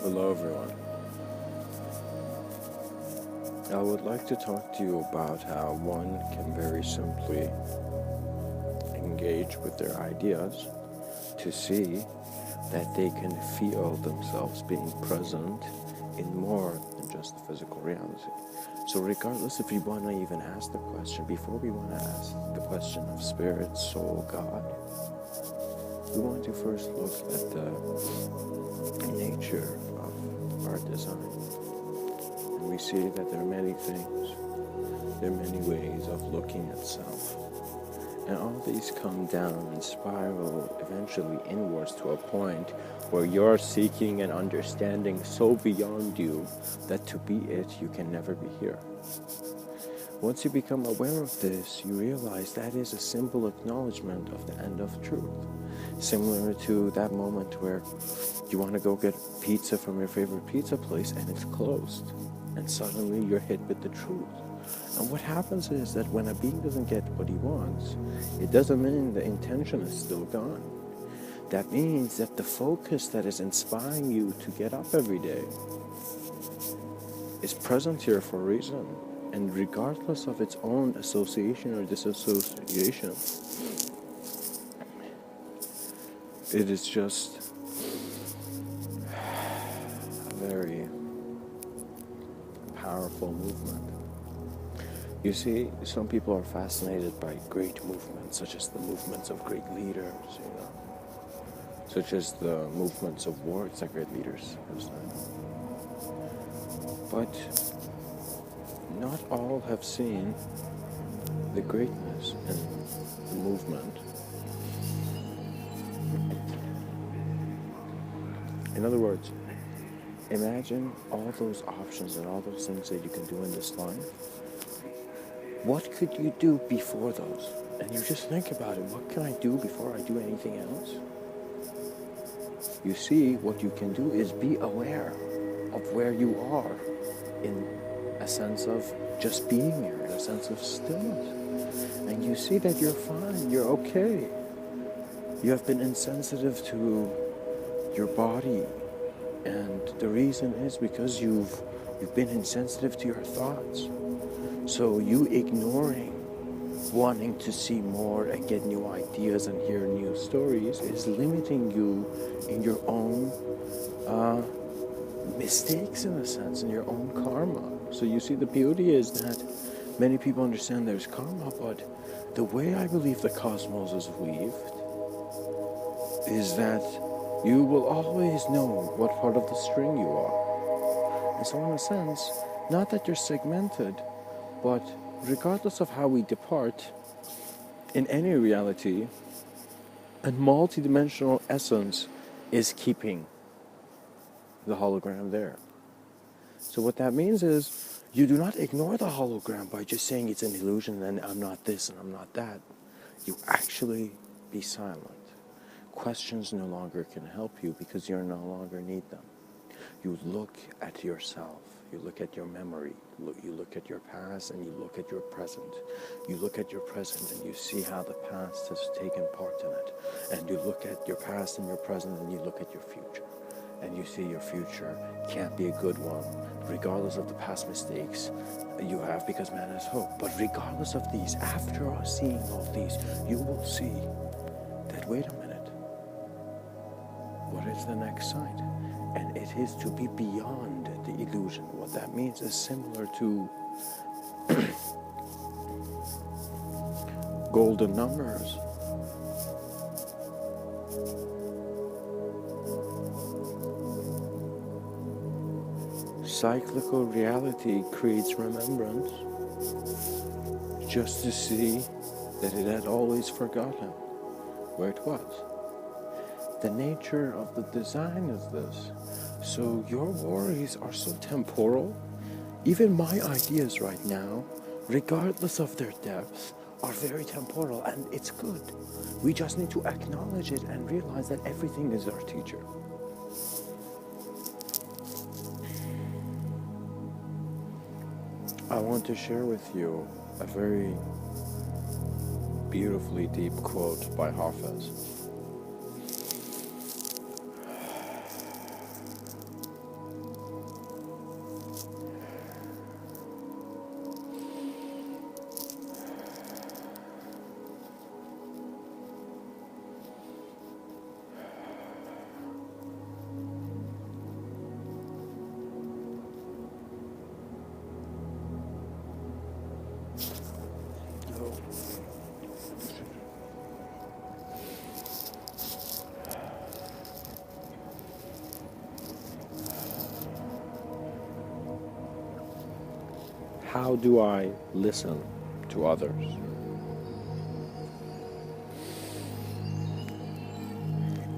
Hello everyone. I would like to talk to you about how one can very simply engage with their ideas to see that they can feel themselves being present in more than just the physical reality. So regardless if we want to even ask the question, before we want to ask the question of spirit, soul, God, we want to first look at the nature of our design. And we see that there are many things, there are many ways of looking at self. And all these come down and spiral eventually inwards to a point where you're seeking an understanding so beyond you that to be it, you can never be here. Once you become aware of this, you realize that is a simple acknowledgement of the end of truth. Similar to that moment where you want to go get pizza from your favorite pizza place and it's closed. And suddenly you're hit with the truth. And what happens is that when a being doesn't get what he wants, it doesn't mean the intention is still gone. That means that the focus that is inspiring you to get up every day is present here for a reason. And regardless of its own association or disassociation, it is just a very powerful movement. You see, some people are fascinated by great movements, such as the movements of great leaders, such as the movements of wars that great leaders have done. But not all have seen the greatness in the movement. In other words, imagine all those options and all those things that you can do in this life. What could you do before those? And you just think about it. What can I do before I do anything else? You see, what you can do is be aware of where you are in a sense of just being here, in a sense of stillness. And you see that you're fine, you're okay. You have been insensitive to your body. And the reason is because you've been insensitive to your thoughts. So you ignoring wanting to see more and get new ideas and hear new stories is limiting you in your own mistakes, in a sense, in your own karma. So you see, the beauty is that many people understand there's karma, but the way I believe the cosmos is weaved is that you will always know what part of the string you are. And so in a sense, not that you're segmented, but regardless of how we depart, in any reality, a multidimensional essence is keeping the hologram there. So what that means is, you do not ignore the hologram by just saying it's an illusion and I'm not this and I'm not that. You actually be silent. Questions no longer can help you because you no longer need them. You look at yourself. You look at your memory, you look at your past, and you look at your present. You look at your present and you see how the past has taken part in it. And you look at your past and your present and you look at your future. And you see your future can't be a good one, regardless of the past mistakes you have, because man has hope. But regardless of these, after seeing all these, you will see that, wait a minute, what is the next sight? And it is to be beyond the illusion. What that means is similar to golden numbers. Cyclical reality creates remembrance just to see that it had always forgotten where it was. The nature of the design is this. So your worries are so temporal. Even my ideas right now, regardless of their depth, are very temporal, and it's good. We just need to acknowledge it and realize that everything is our teacher. I want to share with you a very beautifully deep quote by Hafiz. how do I listen to others?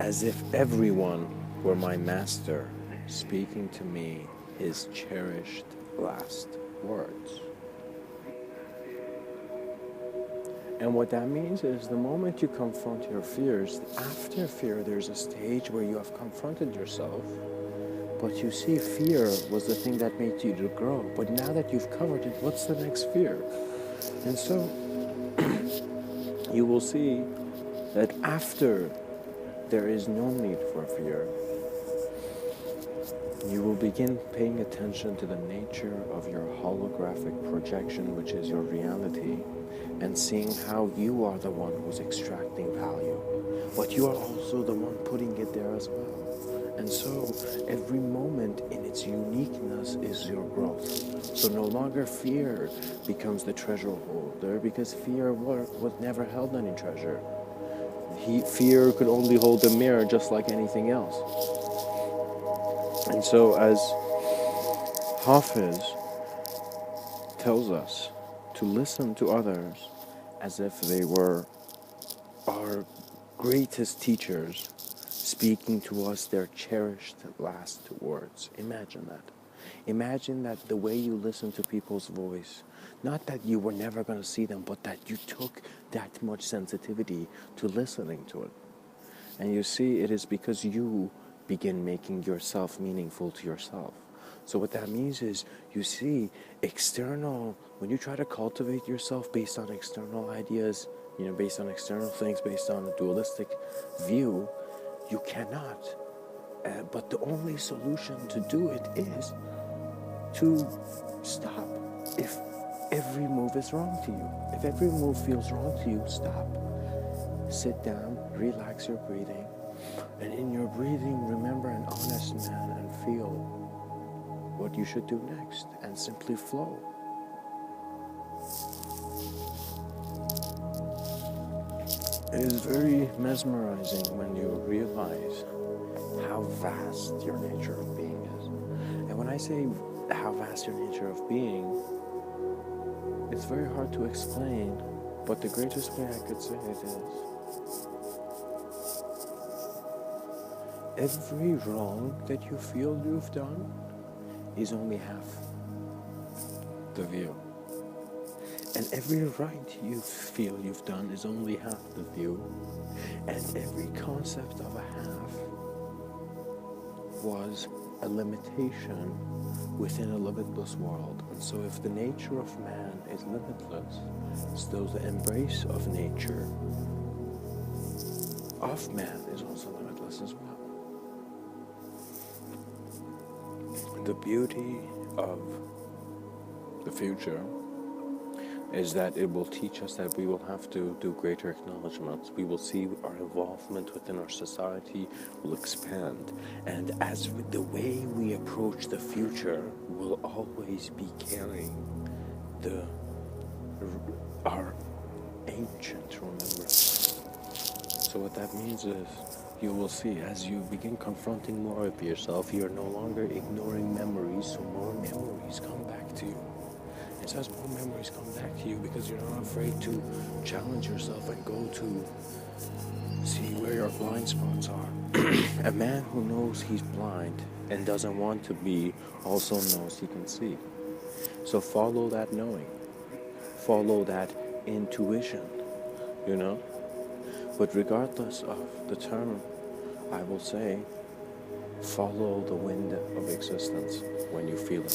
As if everyone were my master, speaking to me his cherished last words. And what that means is the moment you confront your fears, after fear there's a stage where you have confronted yourself, but you see fear was the thing that made you to grow. But now that you've covered it, what's the next fear? And so you will see that after there is no need for fear, you will begin paying attention to the nature of your holographic projection, which is your reality, and seeing how you are the one who's extracting value, but you are also the one putting it there as well. And so every moment in its uniqueness is your growth. So no longer fear becomes the treasure holder, because fear was never held any treasure. Fear could only hold a mirror, just like anything else. And so as Hafiz tells us to listen to others as if they were our greatest teachers, speaking to us their cherished last words. Imagine that. Imagine that the way you listen to people's voice, not that you were never going to see them, but that you took that much sensitivity to listening to it. And you see, it is because you begin making yourself meaningful to yourself. So what that means is, you see, when you try to cultivate yourself based on external ideas, based on external things, based on a dualistic view, you cannot. But the only solution to do it is to stop. If every move is wrong to you, if every move feels wrong to you, stop. Sit down, relax your breathing, and in your breathing, remember an honest man and feel what you should do next, and simply flow. It is very mesmerizing when you realize how vast your nature of being is. And when I say how vast your nature of being, it's very hard to explain, but the greatest way I could say it is, every wrong that you feel you've done is only half the view. And every right you feel you've done is only half the view. And every concept of a half was a limitation within a limitless world. And so if the nature of man is limitless, so the embrace of nature of man is also limitless as well. The beauty of the future is that it will teach us that we will have to do greater acknowledgements. We will see our involvement within our society will expand. And the way we approach the future will always be carrying our ancient remembrance. So what that means is, you will see, as you begin confronting more of yourself, you are no longer ignoring memories, so more memories come back to you. And so as more memories come back to you, because you're not afraid to challenge yourself and go to see where your blind spots are. A man who knows he's blind and doesn't want to be also knows he can see. So follow that knowing. Follow that intuition, But regardless of the term, I will say, follow the wind of existence when you feel it.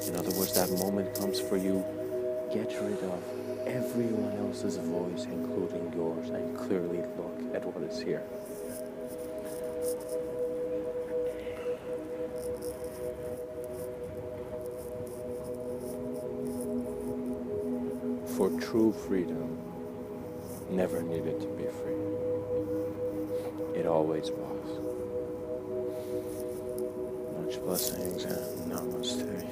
In other words, that moment comes for you, get rid of everyone else's voice, including yours, and clearly look at what is here. For true freedom never needed to be free. It always was. Much blessings and namaste.